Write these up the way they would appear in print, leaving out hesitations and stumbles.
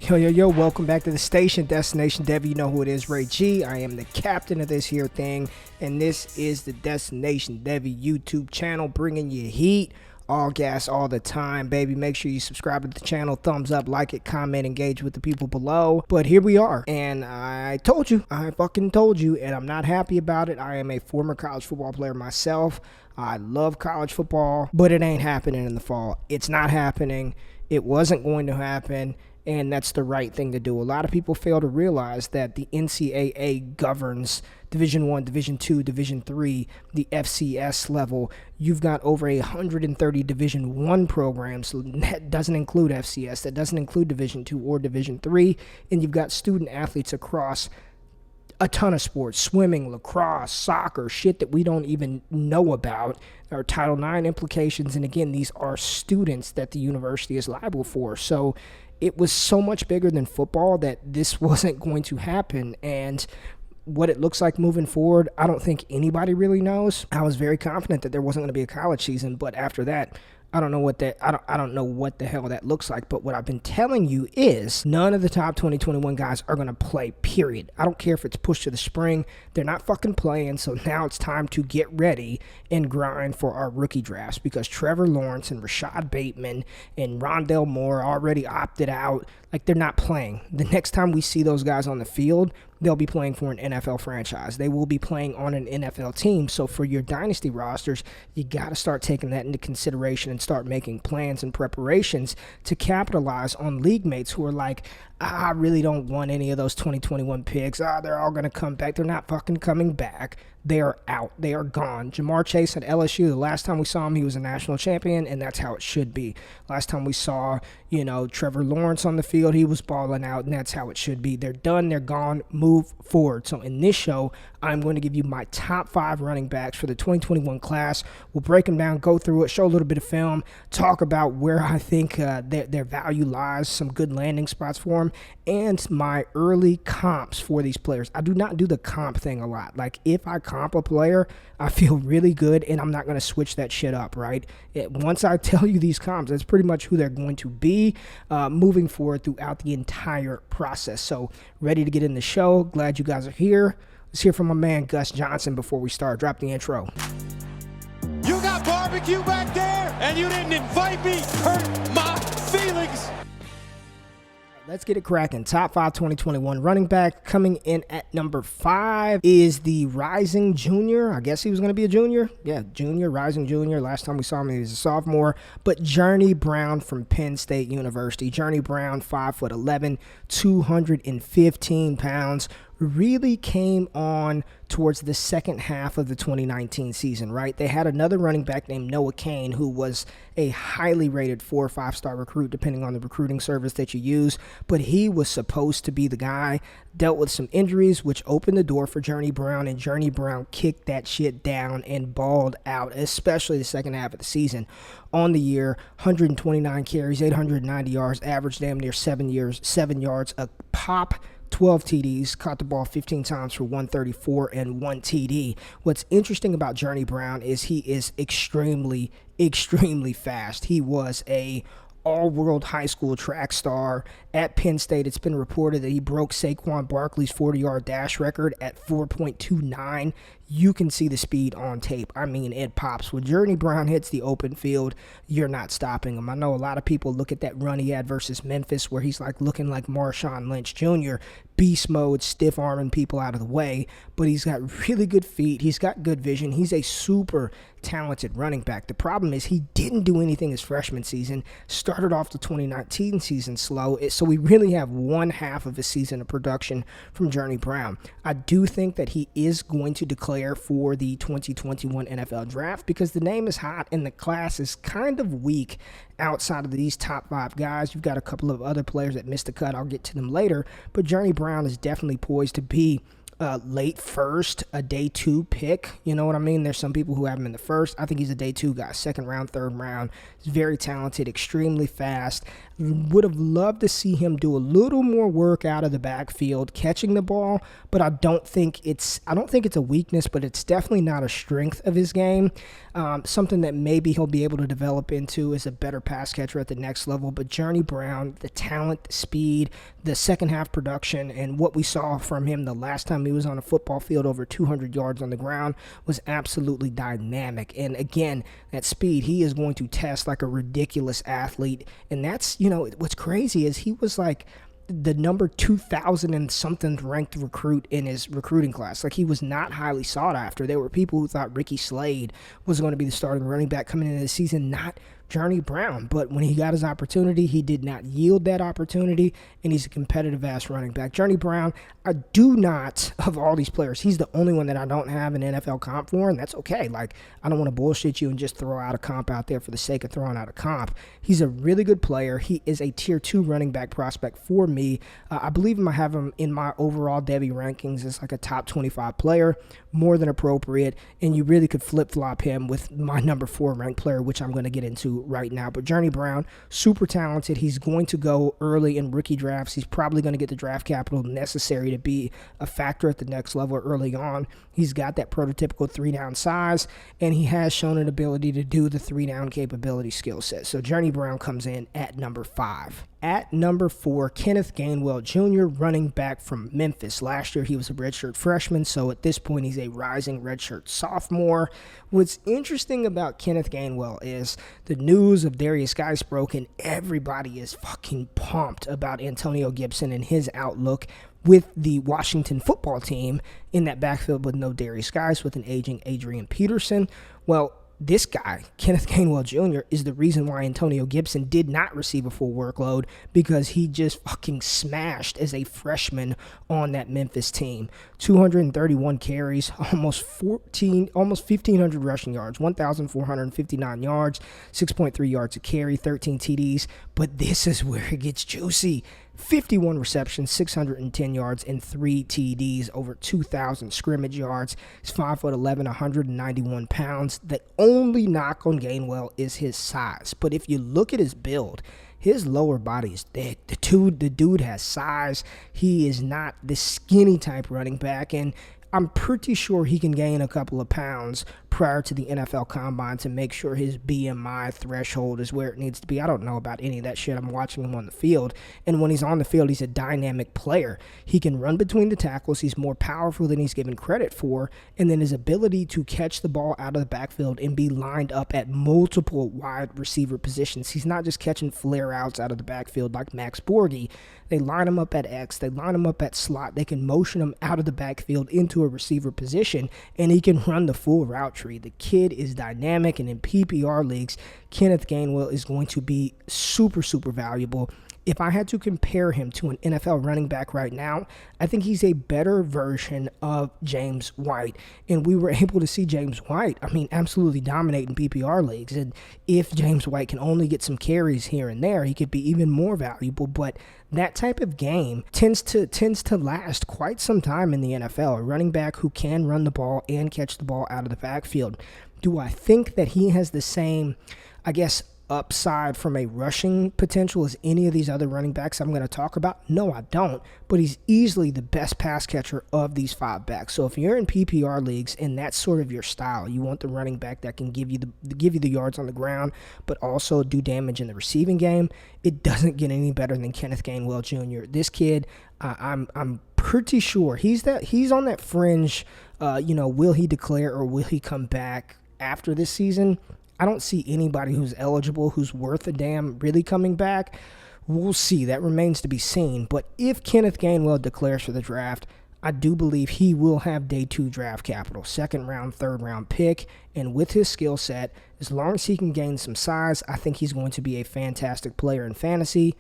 Yo, welcome back to the station, Destination Dev. You know who it is, Ray G. I am the captain of this here thing, and this is the Destination Dev YouTube channel, bringing you heat, all gas, all the time, baby. Make sure you subscribe to the channel, thumbs up, like it, comment, engage with the people below. But here we are, and I fucking told you, and I'm not happy about it. I am a former college football player myself. I love college football, but it ain't happening in the fall. It's not happening. It wasn't going to happen. And that's the right thing to do. A lot of people fail to realize that the NCAA governs Division I, Division II, Division III, the FCS level. You've got over 130 Division I programs. So that doesn't include FCS. That doesn't include Division II or Division III. And you've got student athletes across a ton of sports: swimming, lacrosse, soccer, shit that we don't even know about. There are Title IX implications. And again, these are students that the university is liable for. So it was so much bigger than football that this wasn't going to happen. And what it looks like moving forward, I don't think anybody really knows. I was very confident that there wasn't going to be a college season, but after that, I don't know what the hell that looks like. But what I've been telling you is none of the top 2021 guys are going to play, period. I don't care if it's pushed to the spring. They're not fucking playing. So now it's time to get ready and grind for our rookie drafts, because Trevor Lawrence and Rashad Bateman and Rondale Moore already opted out. Like, they're not playing. The next time we see those guys on the field, they'll be playing for an NFL franchise. They will be playing on an NFL team. So for your dynasty rosters, you got to start taking that into consideration and start making plans and preparations to capitalize on league mates who are like, I really don't want any of those 2021 picks. They're all going to come back. They're not fucking coming back. They are out. They are gone. Jamar Chase at LSU, the last time we saw him, he was a national champion, and that's how it should be. Last time we saw, Trevor Lawrence on the field, he was balling out, and that's how it should be. They're done. They're gone. Move forward. So in this show, I'm going to give you my top 5 running backs for the 2021 class. We'll break them down, go through it, show a little bit of film, talk about where I think their value lies, some good landing spots for them, and my early comps for these players. I do not do the comp thing a lot. Like, if I comp a player, I feel really good, and I'm not going to switch that shit up, right? Once I tell you these comps, that's pretty much who they're going to be moving forward throughout the entire process. So, ready to get in the show. Glad you guys are here. Let's hear from my man Gus Johnson before we start. Drop the intro. You got barbecue back there, and you didn't invite me. Hurt my feelings. Let's get it cracking. Top 5 2021 running back. Coming in at number 5 is the rising junior. I guess he was going to be a junior. Yeah, rising junior. Last time we saw him, he was a sophomore. But Journey Brown from Penn State University. Journey Brown, 5'11", 215 pounds. Really came on towards the second half of the 2019 season, right? They had another running back named Noah Cain, who was a highly rated 4 or 5-star recruit, depending on the recruiting service that you use. But he was supposed to be the guy. Dealt with some injuries, which opened the door for Journey Brown, and Journey Brown kicked that shit down and balled out, especially the second half of the season. On the year, 129 carries, 890 yards, averaged damn near 7 yards a pop. 12 TDs, caught the ball 15 times for 134 and 1 TD. What's interesting about Journey Brown is he is extremely fast. He was a all-world high school track star at Penn State. It's been reported that he broke Saquon Barkley's 40-yard dash record at 4.29. You can see the speed on tape. I mean, it pops. When Journey Brown hits the open field, you're not stopping him. I know a lot of people look at that run he had versus Memphis, where he's like looking like Marshawn Lynch Jr., beast mode, stiff-arming people out of the way, but he's got really good feet. He's got good vision. He's a super talented running back. The problem is he didn't do anything his freshman season, started off the 2019 season slow, so we really have one half of a season of production from Journey Brown. I do think that he is going to declare for the 2021 NFL draft, because the name is hot and the class is kind of weak outside of these top 5 guys. You've got a couple of other players that missed the cut. I'll get to them later, but Journey Brown is definitely poised to be late first, a day 2 pick. You know what I mean? There's some people who have him in the first. I think he's a day 2 guy, second round, third round. He's very talented, extremely fast. Would have loved to see him do a little more work out of the backfield, catching the ball, but I don't think it's a weakness, but it's definitely not a strength of his game. Something that maybe he'll be able to develop into is a better pass catcher at the next level. But Journey Brown, the talent, the speed, the second half production, and what we saw from him the last time he was on a football field, over 200 yards on the ground, was absolutely dynamic. And again, that speed, he is going to test like a ridiculous athlete. And that's, what's crazy is he was like the number 2,000 and something ranked recruit in his recruiting class. Like, he was not highly sought after. There were people who thought Ricky Slade was going to be the starting running back coming into the season, not Journey Brown. But when he got his opportunity, he did not yield that opportunity, and he's a competitive-ass running back. Journey Brown, I do not, of all these players, he's the only one that I don't have an NFL comp for, and that's okay. Like, I don't want to bullshit you and just throw out a comp out there for the sake of throwing out a comp. He's a really good player. He is a tier 2 running back prospect for me. I believe I have him in my overall Devy rankings as like a top 25 player, more than appropriate, and you really could flip-flop him with my number 4 ranked player, which I'm going to get into right now. But Journey Brown, super talented. He's going to go early in rookie drafts. He's probably going to get the draft capital necessary to be a factor at the next level early on. He's got that prototypical 3-down size, and he has shown an ability to do the 3-down capability skill set. So Journey Brown comes in at number 5. At number 4, Kenneth Gainwell Jr., running back from Memphis. Last year, he was a redshirt freshman, so at this point, he's a rising redshirt sophomore. What's interesting about Kenneth Gainwell is the news of Darius Guice broke, and everybody is fucking pumped about Antonio Gibson and his outlook with the Washington football team in that backfield with no Darius Guice, with an aging Adrian Peterson. Well, this guy, Kenneth Gainwell Jr., is the reason why Antonio Gibson did not receive a full workload, because he just fucking smashed as a freshman on that Memphis team. 231 carries, almost 1,500 rushing yards, 1,459 yards, 6.3 yards a carry, 13 TDs. But this is where it gets juicy. 51 receptions, 610 yards, and 3 TDs, over 2,000 scrimmage yards. He's 5'11", 191 pounds. The only knock on Gainwell is his size. But if you look at his build, his lower body is thick. The dude has size. He is not the skinny type running back, and I'm pretty sure he can gain a couple of pounds prior to the NFL Combine to make sure his BMI threshold is where it needs to be. I don't know about any of that shit. I'm watching him on the field, and when he's on the field, he's a dynamic player. He can run between the tackles. He's more powerful than he's given credit for, and then his ability to catch the ball out of the backfield and be lined up at multiple wide receiver positions. He's not just catching flare outs out of the backfield like Max Borghi. They line him up at X. They line him up at slot. They can motion him out of the backfield into a receiver position, and he can run the full route tree. The kid is dynamic, and in PPR leagues, Kenneth Gainwell is going to be super, super valuable. If I had to compare him to an NFL running back right now, I think he's a better version of James White. And we were able to see James White, absolutely dominate in PPR leagues. And if James White can only get some carries here and there, he could be even more valuable. But that type of game tends to last quite some time in the NFL. A running back who can run the ball and catch the ball out of the backfield. Do I think that he has the same, upside from a rushing potential as any of these other running backs I'm going to talk about? No, I don't. But he's easily the best pass catcher of these 5 backs. So if you're in PPR leagues and that's sort of your style, you want the running back that can give you the yards on the ground, but also do damage in the receiving game, it doesn't get any better than Kenneth Gainwell Jr. This kid, I'm pretty sure he's on that fringe. Will he declare or will he come back after this season? I don't see anybody who's eligible, who's worth a damn, really coming back. We'll see. That remains to be seen. But if Kenneth Gainwell declares for the draft, I do believe he will have day 2 draft capital, 2nd round, 3rd round pick. And with his skill set, as long as he can gain some size, I think he's going to be a fantastic player in fantasy,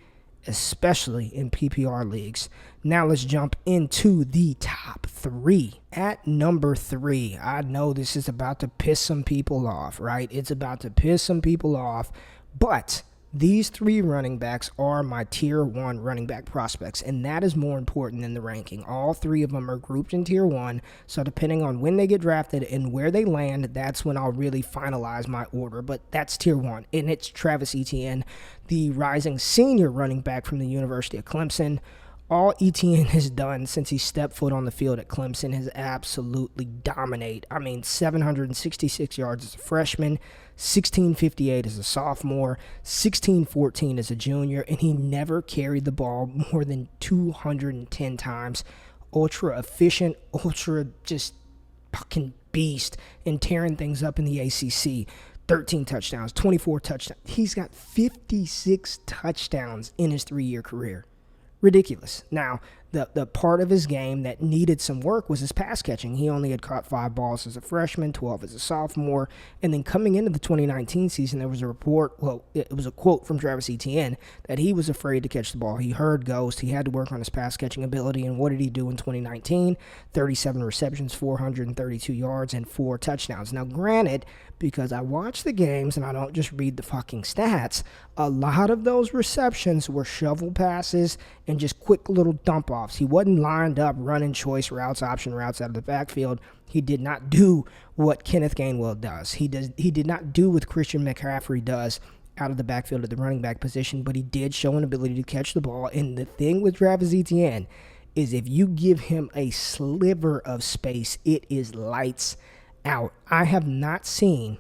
especially in PPR leagues. Now let's jump into the top 3. At number 3, I know this is about to piss some people off, right? It's about to piss some people off, but These 3 running backs are my tier 1 running back prospects, and that is more important than the ranking. All 3 of them are grouped in tier 1, so depending on when they get drafted and where they land, that's when I'll really finalize my order, but that's tier 1, and it's Travis Etienne, the rising senior running back from the University of Clemson. All Etienne has done since he stepped foot on the field at Clemson is absolutely dominate. 766 yards as a freshman, 1658 as a sophomore, 1614 as a junior, and he never carried the ball more than 210 times. Ultra efficient, ultra just fucking beast and tearing things up in the ACC. 13 touchdowns, 24 touchdowns. He's got 56 touchdowns in his 3-year career. Ridiculous. Now, the part of his game that needed some work was his pass catching. He only had caught 5 balls as a freshman, 12 as a sophomore, and then coming into the 2019 season, there was a report, it was a quote from Travis Etienne, that he was afraid to catch the ball. He heard ghost. He had to work on his pass catching ability, and what did he do in 2019? 37 receptions, 432 yards, and 4 touchdowns. Now, granted, because I watch the games and I don't just read the fucking stats, a lot of those receptions were shovel passes and just quick little dump-offs. He wasn't lined up running choice routes, option routes out of the backfield. He did not do what Kenneth Gainwell does. He did not do what Christian McCaffrey does out of the backfield at the running back position, but he did show an ability to catch the ball. And the thing with Travis Etienne is if you give him a sliver of space, it is lights out. I have not seen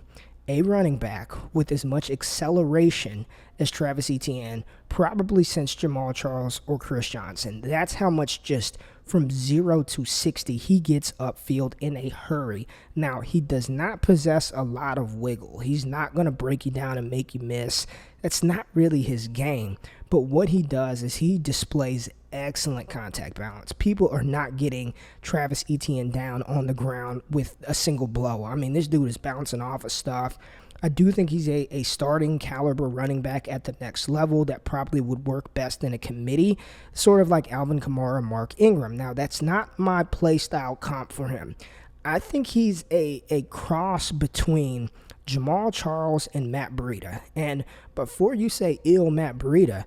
a running back with as much acceleration as Travis Etienne probably since Jamal Charles or Chris Johnson. That's how much just from 0 to 60 he gets upfield in a hurry. Now, he does not possess a lot of wiggle. He's not going to break you down and make you miss. That's not really his game. But what he does is he displays excellent contact balance. People are not getting Travis Etienne down on the ground with a single blow. This dude is bouncing off of stuff. I do think he's a starting caliber running back at the next level that probably would work best in a committee, sort of like Alvin Kamara, Mark Ingram. Now, that's not my play style comp for him. I think he's a cross between Jamal Charles and Matt Breida. And before you say ill Matt Breida,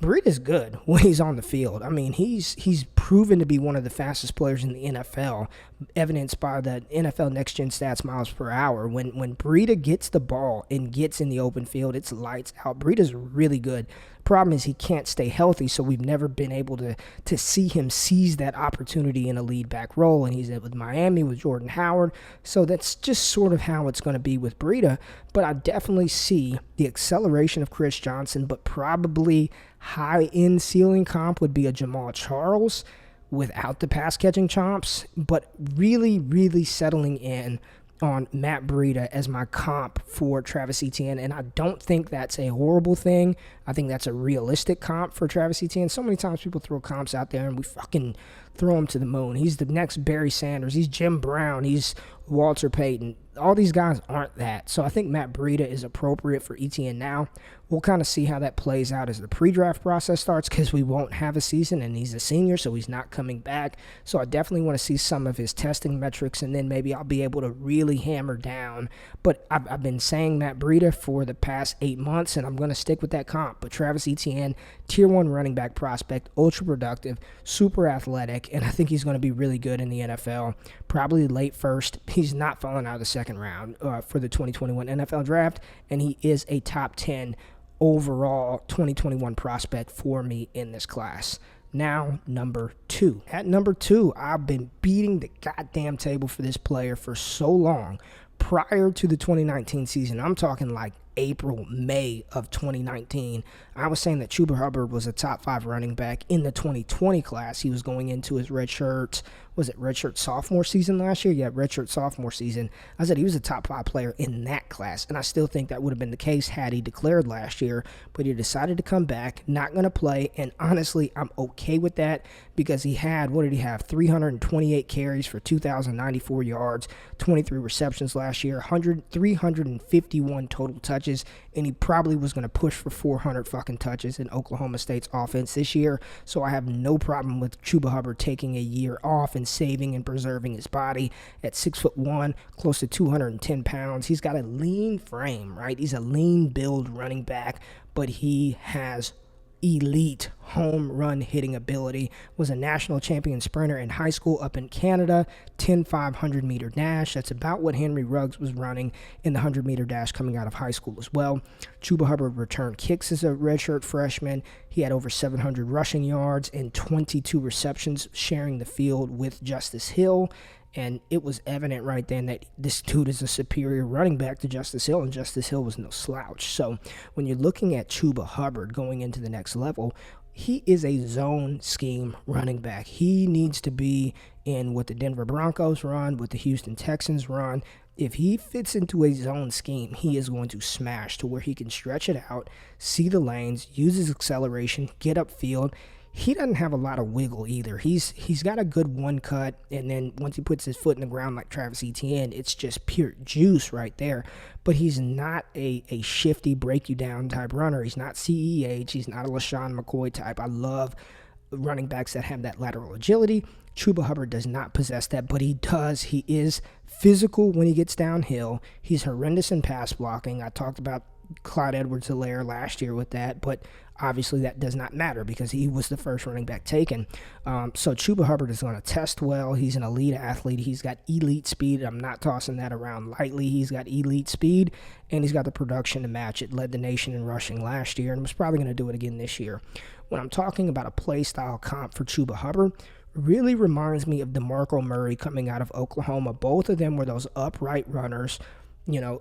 Breida's good when he's on the field. He's proven to be one of the fastest players in the NFL, evidenced by the NFL Next Gen Stats miles per hour. When Breida gets the ball and gets in the open field, it's lights out. Breida's really good. Problem is he can't stay healthy, so we've never been able to see him seize that opportunity in a lead back role, and he's with Miami with Jordan Howard, so that's just sort of how it's going to be with Breida. But I definitely see the acceleration of Chris Johnson, but probably high-end ceiling comp would be a Jamal Charles without the pass-catching chomps, but really, really settling in on Matt Breida as my comp for Travis Etienne, and I don't think that's a horrible thing. I think that's a realistic comp for Travis Etienne. So many times people throw comps out there and we fucking throw him to the moon. He's the next Barry Sanders. He's Jim Brown. He's Walter Payton. All these guys aren't that. So I think Matt Breida is appropriate for Etienne now. We'll kind of see how that plays out as the pre-draft process starts because we won't have a season and he's a senior, so he's not coming back. So I definitely want to see some of his testing metrics, and then maybe I'll be able to really hammer down. But I've been saying Matt Breida for the past 8 months, and I'm going to stick with that comp. But Travis Etienne, tier 1 running back prospect, ultra productive, super athletic, and I think he's going to be really good in the NFL. Probably late first. He's not falling out of the second round for the 2021 NFL draft, and he is a top 10 overall 2021 prospect for me in this class. Now, number 2. At number 2, I've been beating the goddamn table for this player for so long. Prior to the 2019 season, I'm talking like April, May of 2019, I was saying that Chuba Hubbard was a top 5 running back in the 2020 class. He was going into his redshirt sophomore season last year? Yeah, redshirt sophomore season. I said he was a top 5 player in that class, and I still think that would have been the case had he declared last year, but he decided to come back, not going to play, and honestly, I'm okay with that because he had, 328 carries for 2,094 yards, 23 receptions last year, 351 total touches, and he probably was going to push for 400 fucking touches in Oklahoma State's offense this year, so I have no problem with Chuba Hubbard taking a year off and saving and preserving his body. At 6'1", close to 210 pounds. He's got a lean frame, right? He's a lean build running back, but he has elite home run hitting ability. Was a national champion sprinter in high school up in Canada, 10 500 meter dash. That's about what Henry Ruggs was running in the 100 meter dash coming out of high school as well. Chuba Hubbard returned kicks as a redshirt freshman. He had over 700 rushing yards and 22 receptions, sharing the field with Justice Hill. And it was evident right then that this dude is a superior running back to Justice Hill, and Justice Hill was no slouch. So when you're looking at Chuba Hubbard going into the next level, he is a zone scheme running back. He needs to be in what the Denver Broncos run, what the Houston Texans run. If he fits into a zone scheme, he is going to smash to where he can stretch it out, see the lanes, use his acceleration, get upfield. He doesn't have a lot of wiggle either. He's got a good one cut, and then once he puts his foot in the ground like Travis Etienne, it's just pure juice right there. But he's not a shifty, break-you-down type runner. He's not CEH. He's not a LaShawn McCoy type. I love running backs that have that lateral agility. Chuba Hubbard does not possess that, but he does. He is physical when he gets downhill. He's horrendous in pass blocking. I talked about Clyde Edwards-Helaire last year with that, but obviously that does not matter because he was the first running back taken. So Chuba Hubbard is going to test well. He's an elite athlete. He's got elite speed. I'm not tossing that around lightly. He's got elite speed, and he's got the production to match it. Led the nation in rushing last year and was probably going to do it again this year. When I'm talking about a play style comp for Chuba Hubbard, really reminds me of DeMarco Murray coming out of Oklahoma. Both of them were those upright runners,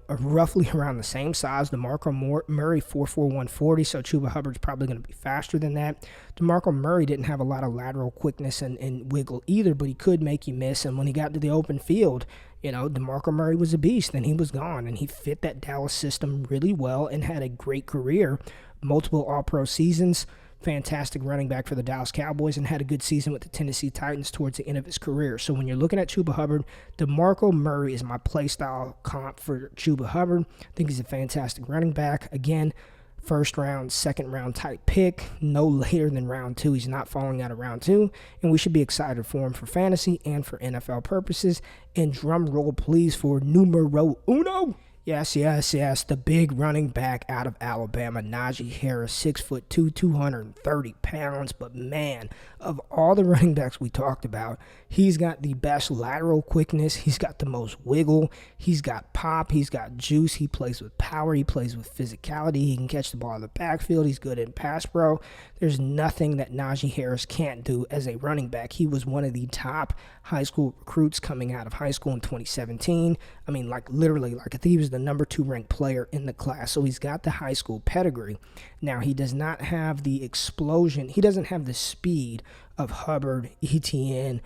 roughly around the same size. DeMarco Murray, 4'4", 140, so Chuba Hubbard's probably going to be faster than that. DeMarco Murray didn't have a lot of lateral quickness and wiggle either, but he could make you miss, and when he got to the open field, DeMarco Murray was a beast, and he was gone, and he fit that Dallas system really well and had a great career, multiple All-Pro seasons, fantastic running back for the Dallas Cowboys, and had a good season with the Tennessee Titans towards the end of his career. So when you're looking at Chuba Hubbard, DeMarco Murray is my play style comp for Chuba Hubbard. I think he's a fantastic running back. Again, first round, second round type pick, no later than round 2. He's not falling out of round 2, and we should be excited for him for fantasy and for NFL purposes. And drum roll, please, for numero uno. Yes, the big running back out of Alabama, Najee Harris, 6'2", 230 pounds. But man, of all the running backs we talked about, he's got the best lateral quickness. He's got the most wiggle. He's got pop. He's got juice. He plays with power. He plays with physicality. He can catch the ball in the backfield. He's good in pass pro. There's nothing that Najee Harris can't do as a running back. He was one of the top high school recruits coming out of high school in 2017. I mean, literally, I think he was the number 2 ranked player in the class. So he's got the high school pedigree. Now, he does not have the explosion. He doesn't have the speed of Hubbard, Etienne,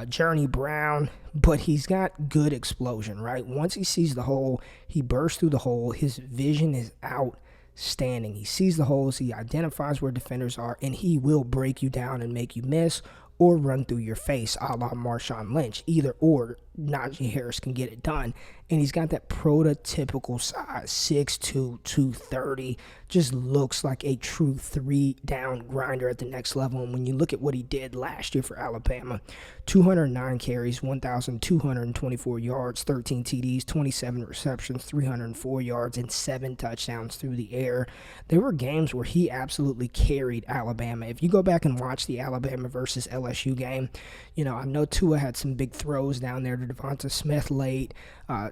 Journey Brown, but he's got good explosion, right? Once he sees the hole, he bursts through the hole. His vision is outstanding. He sees the holes, he identifies where defenders are, and he will break you down and make you miss or run through your face, a la Marshawn Lynch. Either or, Najee Harris can get it done. And he's got that prototypical size, 6'2", 230. Just looks like a true 3-down grinder at the next level. And when you look at what he did last year for Alabama, 209 carries, 1,224 yards, 13 TDs, 27 receptions, 304 yards, and 7 touchdowns through the air. There were games where he absolutely carried Alabama. If you go back and watch the Alabama versus LSU game, I know Tua had some big throws down there to Devonta Smith late,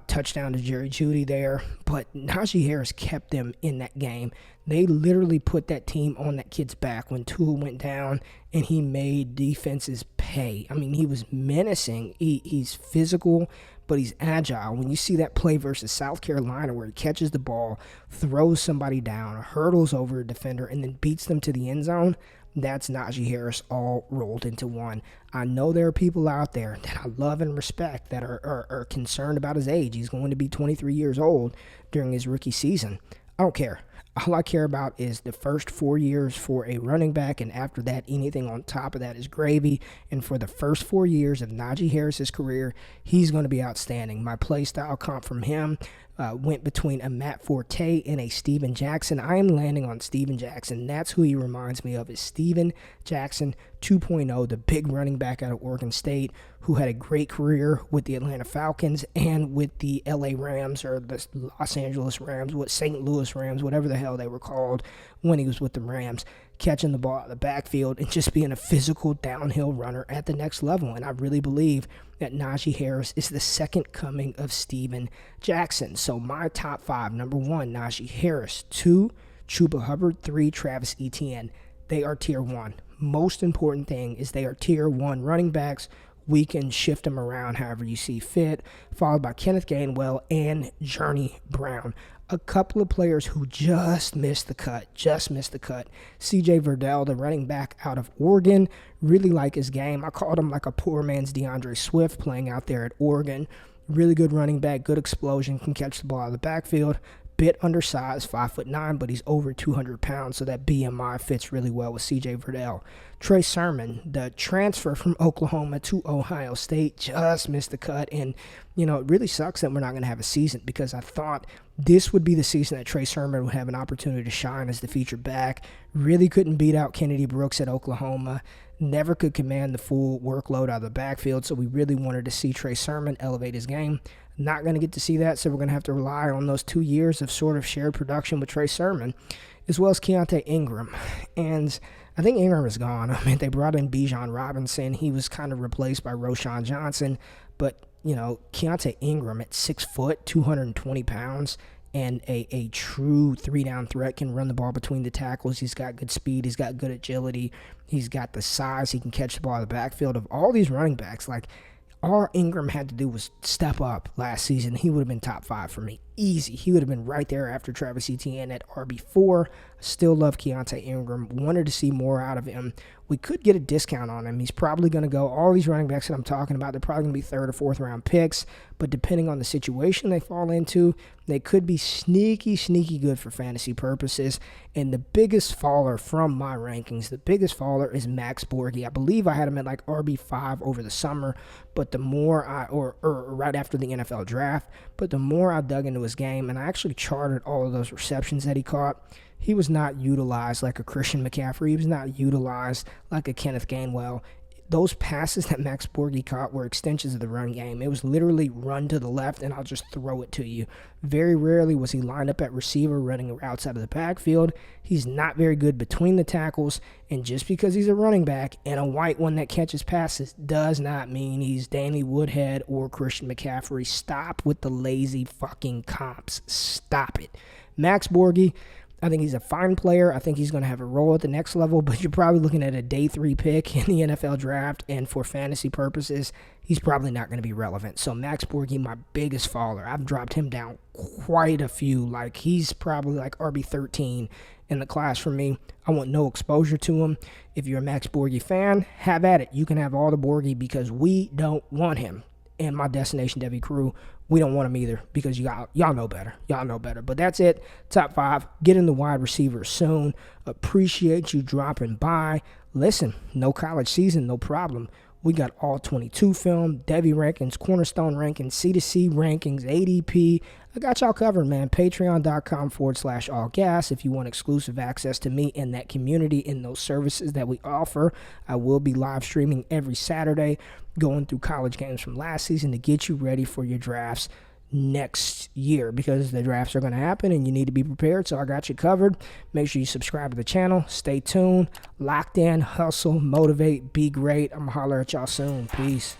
touchdown to Jerry Jeudy there, but Najee Harris kept them in that game. They literally put that team on that kid's back when Tua went down, and he made defenses pay. I mean, he was menacing. He's physical, but he's agile. When you see that play versus South Carolina where he catches the ball, throws somebody down, hurdles over a defender, and then beats them to the end zone, that's Najee Harris all rolled into one. I know there are people out there that I love and respect that are concerned about his age. He's going to be 23 years old during his rookie season. I don't care. All I care about is the first 4 years for a running back, and after that, anything on top of that is gravy. And for the first 4 years of Najee Harris's career, he's going to be outstanding. My play style comp from him, went between a Matt Forte and a Steven Jackson. I am landing on Steven Jackson. That's who he reminds me of, is Steven Jackson 2.0, the big running back out of Oregon State, who had a great career with the Atlanta Falcons and with the LA Rams, or the Los Angeles Rams, St. Louis Rams, whatever the hell they were called when he was with the Rams, catching the ball out of the backfield and just being a physical downhill runner at the next level. And I really believe that Najee Harris is the second coming of Steven Jackson. So my top 5, number 1, Najee Harris; 2, Chuba Hubbard; 3, Travis Etienne. They are tier 1. Most important thing is they are tier 1 running backs. We can shift them around however you see fit, followed by Kenneth Gainwell and Journey Brown. A couple of players who just missed the cut. C.J. Verdell, the running back out of Oregon, really like his game. I called him like a poor man's DeAndre Swift playing out there at Oregon. Really good running back, good explosion, can catch the ball out of the backfield. Bit undersized, 5'9", but he's over 200 pounds, so that BMI fits really well with C.J. Verdell. Trey Sermon, the transfer from Oklahoma to Ohio State, just missed the cut, and it really sucks that we're not going to have a season, because I thought this would be the season that Trey Sermon would have an opportunity to shine as the featured back. Really couldn't beat out Kennedy Brooks at Oklahoma. Never could command the full workload out of the backfield, so we really wanted to see Trey Sermon elevate his game. Not going to get to see that, so we're going to have to rely on those 2 years of sort of shared production with Trey Sermon, as well as Keontae Ingram. And I think Ingram is gone. I mean, they brought in Bijan Robinson. He was kind of replaced by Roschon Johnson. But, Keontae Ingram at 6 foot, 220 pounds, and a true 3-down threat, can run the ball between the tackles. He's got good speed. He's got good agility. He's got the size. He can catch the ball out of the backfield. Of all these running backs, all Ingram had to do was step up last season. He would have been top 5 for me. Easy. He would have been right there after Travis Etienne at RB4. Still love Keontae Ingram. Wanted to see more out of him. We could get a discount on him. He's probably going to go, all these running backs that I'm talking about, they're probably going to be 3rd or 4th round picks. But depending on the situation they fall into, they could be sneaky good for fantasy purposes. And the biggest faller from my rankings, the biggest faller is Max Borghi. I believe I had him at RB5 over the summer, but the more or right after the NFL draft, but the more I dug into his game, and I actually charted all of those receptions that he caught, he was not utilized like a Christian McCaffrey. He was not utilized like a Kenneth Gainwell. Those passes that Max Borghi caught were extensions of the run game. It was literally run to the left, and I'll just throw it to you. Very rarely was he lined up at receiver running routes out of the backfield. He's not very good between the tackles, and just because he's a running back and a white one that catches passes does not mean he's Danny Woodhead or Christian McCaffrey. Stop with the lazy fucking comps. Stop it. Max Borghi, I think he's a fine player. I think he's going to have a role at the next level, but you're probably looking at a day 3 pick in the NFL draft, and for fantasy purposes, he's probably not going to be relevant. So Max Borghi, my biggest faller. I've dropped him down quite a few. He's probably RB13 in the class for me. I want no exposure to him. If you're a Max Borghi fan, have at it. You can have all the Borghi, because we don't want him. And my Destination Devy crew, we don't want him either, because y'all know better. Y'all know better. But that's it. Top 5. Get in the wide receiver soon. Appreciate you dropping by. Listen, no college season, no problem. We got all 22 film, Devy rankings, Cornerstone rankings, C2C rankings, ADP. I got y'all covered, man. Patreon.com/allgas. If you want exclusive access to me and that community and those services that we offer, I will be live streaming every Saturday, going through college games from last season to get you ready for your drafts next year, because the drafts are going to happen and you need to be prepared. So I got you covered. Make sure you subscribe to the channel. Stay tuned. Locked in. Hustle. Motivate. Be great. I'm going to holler at y'all soon. Peace.